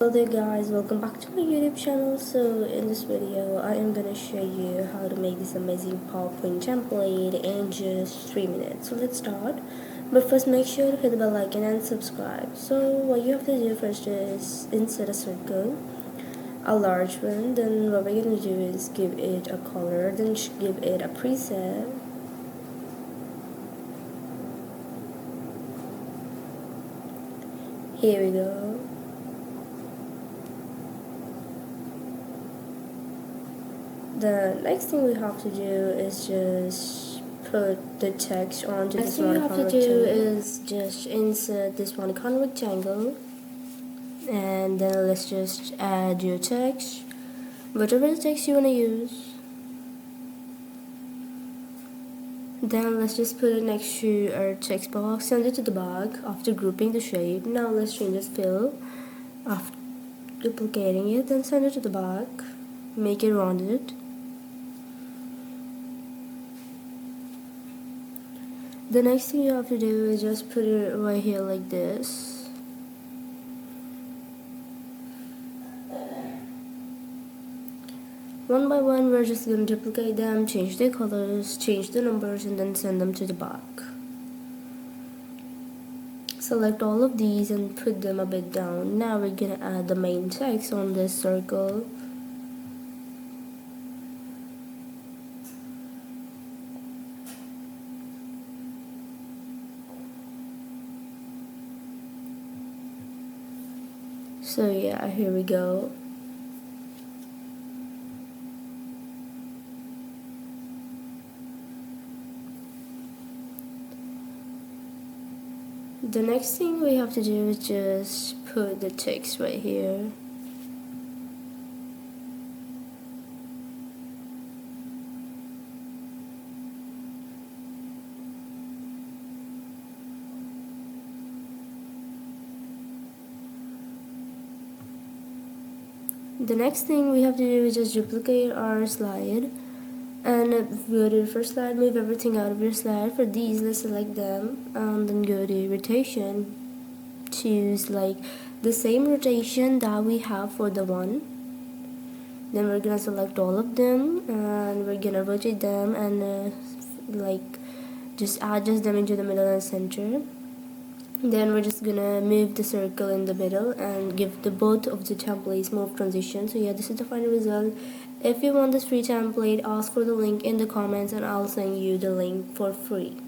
Hello there guys, welcome back to my YouTube channel. So in this video I am gonna show you how to make this amazing PowerPoint template in just 3 minutes. So let's start, but first make sure to hit the bell icon and subscribe. So what you have to do first is insert a circle, a large one. Then what we're gonna do is give it a color, then give it a preset. Here we go. The next thing we have to do is just put the text onto this one icon rectangle. Next thing you have to do is just insert this one icon rectangle, and then let's just add your text, whatever the text you want to use. Then let's just put it next to our text box, send it to the back after grouping the shape. Now let's change this fill after duplicating it, then send it to the back, make it rounded. The next thing you have to do is just put it right here like this. One by one, we're just going to duplicate them, change their colors, change the numbers, and then send them to the back. Select all of these and put them a bit down. Now we're going to add the main text on this circle. So yeah, here we go. The next thing we have to do is just put the text right here. The next thing we have to do is just duplicate our slide, and go to the first slide, move everything out of your slide. For these, let's select them and then go to rotation, choose like the same rotation that we have for the one. Then we're gonna select all of them and we're gonna rotate them and like just adjust them into the middle and center. Then we're just gonna move the circle in the middle and give the both of the templates move transition. So yeah, this is the final result. If you want this free template, ask for the link in the comments and I'll send you the link for free.